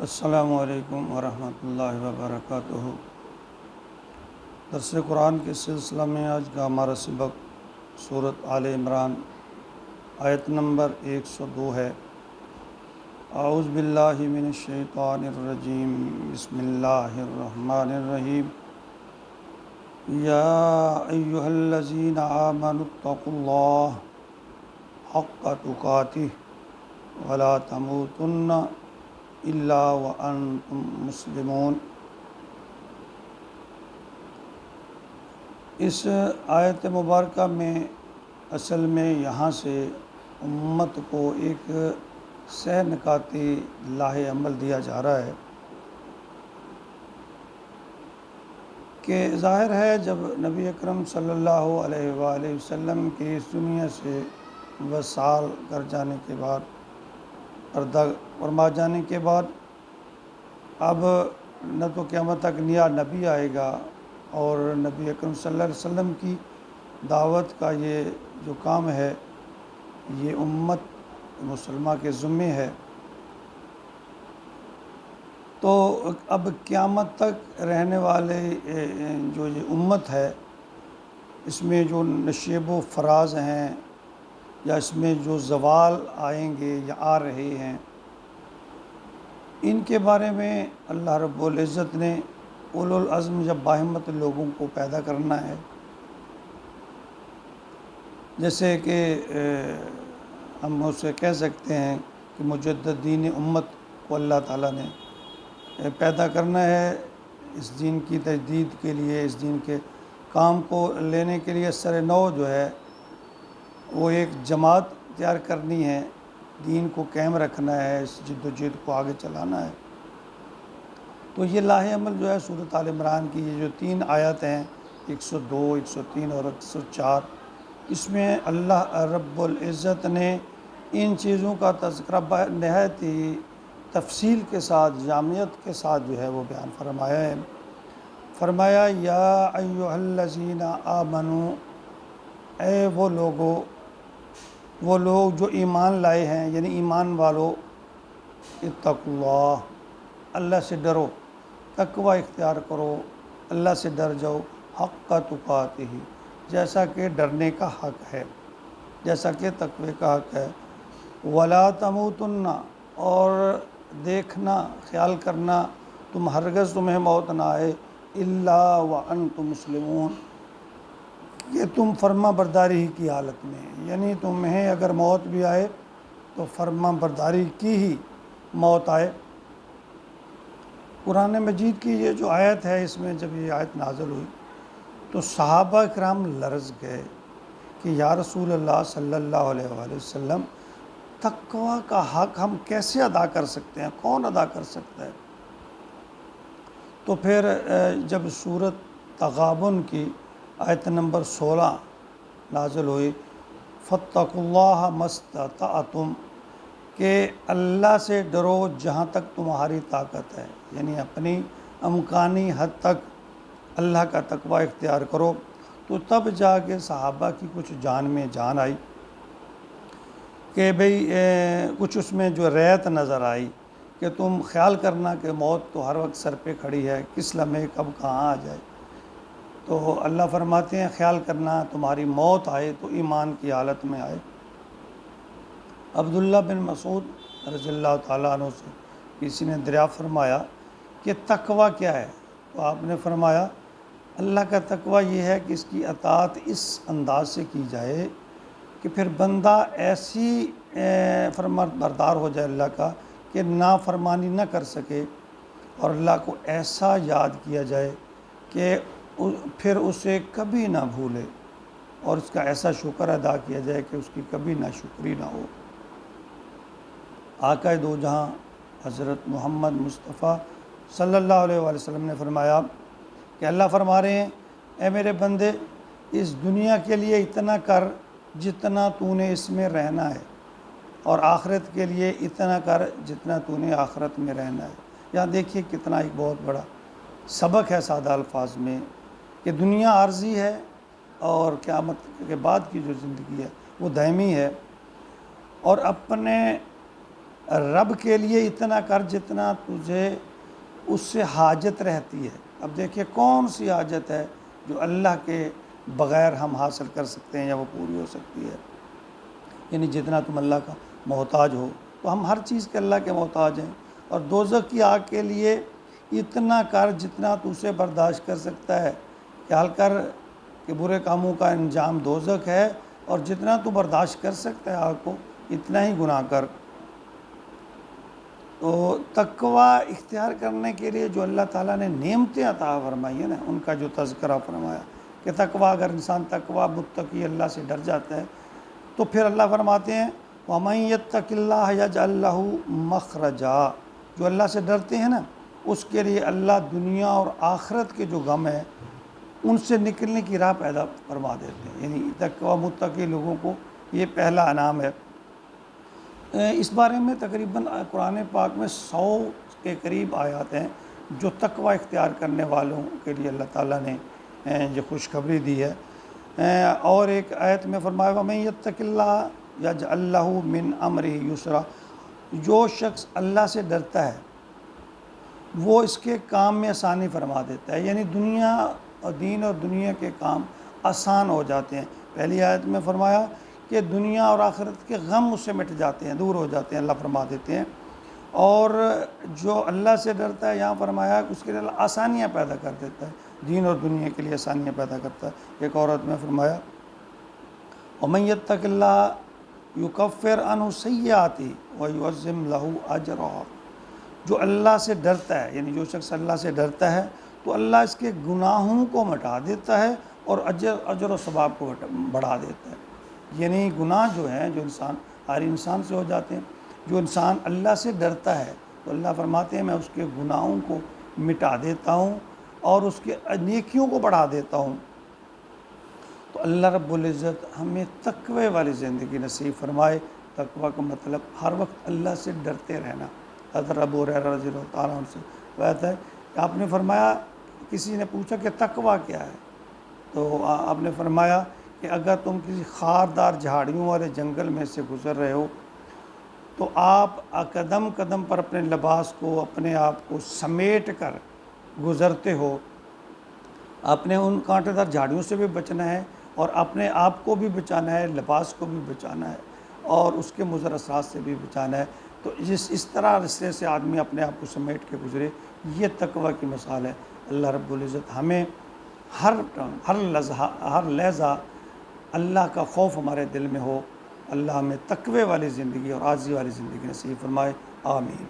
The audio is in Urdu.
السلام علیکم ورحمۃ اللہ وبرکاتہ۔ درس قرآن کے سلسلہ میں آج کا ہمارا سبق سورۃ آل عمران آیت نمبر 102 ہے۔ اعوذ باللہ من الشیطان الرجیم، بسم اللہ الرحمن الرحیم۔ یا ایہا الذین آمنوا اتقوا اللہ حق تقاتہ ولا تموتن الا وانتم مسلمون۔ اس آیت مبارکہ میں اصل میں یہاں سے امت کو ایک سہ نکاتی لاہ عمل دیا جا رہا ہے کہ ظاہر ہے جب نبی اکرم صلی اللہ علیہ وآلہ وسلم کی اس دنیا سے وصال کر جانے کے بعد، پردہ فرما جانے کے بعد، اب نہ تو قیامت تک نیا نبی آئے گا، اور نبی اکرم صلی اللہ علیہ وسلم کی دعوت کا یہ جو کام ہے یہ امت مسلمہ کے ذمے ہے۔ تو اب قیامت تک رہنے والے جو یہ امت ہے، اس میں جو نشیب و فراز ہیں یا اس میں جو زوال آئیں گے یا آ رہے ہیں، ان کے بارے میں اللہ رب العزت نے اولو العزم یا باہمت لوگوں کو پیدا کرنا ہے۔ جیسے کہ ہم اسے کہہ سکتے ہیں کہ مجدد دین امت کو اللہ تعالیٰ نے پیدا کرنا ہے، اس دین کی تجدید کے لیے، اس دین کے کام کو لینے کے لیے سر نو جو ہے وہ ایک جماعت تیار کرنی ہے، دین کو قائم رکھنا ہے، اس جد و جہد کو آگے چلانا ہے۔ تو یہ لاہ عمل جو ہے سورۃ آل عمران کی یہ جو 3 آیات ہیں، 102، 103 اور 104، اس میں اللہ رب العزت نے ان چیزوں کا تذکرہ نہایت ہی تفصیل کے ساتھ، جامعیت کے ساتھ جو ہے وہ بیان فرمایا ہے۔ فرمایا یا ایھا الذین آمنوا، اے وہ لوگ جو ایمان لائے ہیں، یعنی ایمان والو، اتقوا اللہ، اللہ سے ڈرو، تقوی اختیار کرو، اللہ سے ڈر جاؤ، حق تقاتہ، جیسا کہ ڈرنے کا حق ہے، جیسا کہ تقوی کا حق ہے، ولا تموتن، اور دیکھنا، خیال کرنا تم ہرگز تمہیں موت نہ آئے، الا وانتم مسلمون، کہ تم فرما برداری کی حالت میں، یعنی تمہیں اگر موت بھی آئے تو فرما برداری کی ہی موت آئے۔ قرآن مجید کی یہ جو آیت ہے، اس میں جب یہ آیت نازل ہوئی تو صحابہ کرام لرز گئے کہ یا رسول اللہ صلی اللہ علیہ وآلہ وسلم، تقوی کا حق ہم کیسے ادا کر سکتے ہیں، کون ادا کر سکتا ہے؟ تو پھر جب سورۃ تغابن کی آیت نمبر 16 نازل ہوئی، فاتقوا اللہ ما استطعتم، کہ اللہ سے ڈرو جہاں تک تمہاری طاقت ہے، یعنی اپنی امکانی حد تک اللہ کا تقوی اختیار کرو۔ تو تب جا کے صحابہ کی کچھ جان میں جان آئی کہ بھئی کچھ اس میں جو ریت نظر آئی کہ تم خیال کرنا کہ موت تو ہر وقت سر پہ کھڑی ہے، کس لمحے کب کہاں آ جائے۔ تو اللہ فرماتے ہیں خیال کرنا تمہاری موت آئے تو ایمان کی حالت میں آئے۔ عبداللہ بن مسعود رضی اللہ تعالیٰ عنہ سے کسی نے دریافت فرمایا کہ تقوی کیا ہے؟ تو آپ نے فرمایا اللہ کا تقوی یہ ہے کہ اس کی اطاعت اس انداز سے کی جائے کہ پھر بندہ ایسی فرما بردار ہو جائے اللہ کا کہ نافرمانی نہ کر سکے، اور اللہ کو ایسا یاد کیا جائے کہ پھر اسے کبھی نہ بھولے، اور اس کا ایسا شکر ادا کیا جائے کہ اس کی کبھی ناشکری نہ ہو۔ آقا دو جہاں حضرت محمد مصطفیٰ صلی اللہ علیہ وآلہ وسلم نے فرمایا کہ اللہ فرما رہے ہیں اے میرے بندے، اس دنیا کے لیے اتنا کر جتنا تو نے اس میں رہنا ہے، اور آخرت کے لیے اتنا کر جتنا تو نے آخرت میں رہنا ہے۔ یہاں دیکھیے کتنا ایک بہت بڑا سبق ہے سادہ الفاظ میں کہ دنیا عارضی ہے اور قیامت کے بعد کی جو زندگی ہے وہ دائمی ہے، اور اپنے رب کے لیے اتنا کر جتنا تجھے اس سے حاجت رہتی ہے۔ اب دیکھیے کون سی حاجت ہے جو اللہ کے بغیر ہم حاصل کر سکتے ہیں یا وہ پوری ہو سکتی ہے؟ یعنی جتنا تم اللہ کا محتاج ہو، تو ہم ہر چیز کے اللہ کے محتاج ہیں۔ اور دوزخ کی آگ کے لیے اتنا کر جتنا تو اسے برداشت کر سکتا ہے، خیال کر کہ برے کاموں کا انجام دوزخ ہے، اور جتنا تو برداشت کر سکتا ہے آگ کو اتنا ہی گناہ کر۔ تو تقوی اختیار کرنے کے لیے جو اللہ تعالیٰ نے نعمتیں عطا فرمائی ہیں نا، ان کا جو تذکرہ فرمایا کہ تقوی، اگر انسان تقوی متقی اللہ سے ڈر جاتا ہے تو پھر اللہ فرماتے ہیں وَمَن يَتَّقِ اللَّهَ يَجْعَل لَّهُ مَخْرَجًا، جو اللہ سے ڈرتے ہیں نا اس کے لیے اللہ دنیا اور آخرت کے جو غم ہے ان سے نکلنے کی راہ پیدا فرما دیتے ہیں۔ یعنی تقوی متقی لوگوں کو یہ پہلا انعام ہے۔ اس بارے میں تقریباً قرآن پاک میں 100 کے قریب آیات ہیں جو تقوی اختیار کرنے والوں کے لیے اللہ تعالیٰ نے جو خوشخبری دی ہے۔ اور ایک آیت میں فرمایا وَمَن يَتَّقِ اللَّهَ يَجْعَل لَّهُ مِنْ أَمْرِهِ يُسْرًا، جو شخص اللہ سے ڈرتا ہے وہ اس کے کام میں آسانی فرما دیتا ہے، یعنی دنیا اور دین اور دنیا کے کام آسان ہو جاتے ہیں۔ پہلی آیت میں فرمایا کہ دنیا اور آخرت کے غم اس سے مٹ جاتے ہیں، دور ہو جاتے ہیں، اللہ فرما دیتے ہیں۔ اور جو اللہ سے ڈرتا ہے یہاں فرمایا کہ اس کے لیے اللہ آسانیاں پیدا کر دیتا ہے، دین اور دنیا کے لیے آسانیاں پیدا کرتا ہے۔ ایک عورت میں فرمایا وَمَن يَتَّقِ اللَّهَ يُكَفِّرْ عَنْهُ سَيِّئَاتِهِ وَيُعَظِّمْ لَهُ أَجْرَهُ، جو اللہ سے ڈرتا ہے، یعنی جو شخص اللہ سے ڈرتا ہے تو اللہ اس کے گناہوں کو مٹا دیتا ہے اور اجر و ثواب کو بڑھا دیتا ہے۔ یعنی گناہ جو ہیں جو ہر انسان سے ہو جاتے ہیں، جو انسان اللہ سے ڈرتا ہے تو اللہ فرماتے ہیں میں اس کے گناہوں کو مٹا دیتا ہوں اور اس کے نیکیوں کو بڑھا دیتا ہوں۔ تو اللہ رب العزت ہمیں تقوی والی زندگی نصیب فرمائے۔ تقوی کا مطلب ہر وقت اللہ سے ڈرتے رہنا۔ حضرت ابو ہریرہ رضی اللہ تعالیٰ عنہ سے روایت ہے کہ آپ نے فرمایا، کسی نے پوچھا کہ تقوی کیا ہے، تو آپ نے فرمایا کہ اگر تم کسی خاردار جھاڑیوں والے جنگل میں سے گزر رہے ہو تو آپ قدم قدم پر اپنے لباس کو، اپنے آپ کو سمیٹ کر گزرتے ہو۔ آپ نے ان کانٹے دار جھاڑیوں سے بھی بچنا ہے اور اپنے آپ کو بھی بچانا ہے، لباس کو بھی بچانا ہے اور اس کے مضر اثرات سے بھی بچانا ہے۔ تو اس طرح رستے سے آدمی اپنے آپ کو سمیٹ کے گزرے، یہ تقوی کی مثال ہے۔ اللہ رب العزت ہمیں ہر لحظہ اللہ کا خوف ہمارے دل میں ہو، اللہ ہمیں تقوی والی زندگی اور عاجزی والی زندگی نصیب فرمائے، آمین۔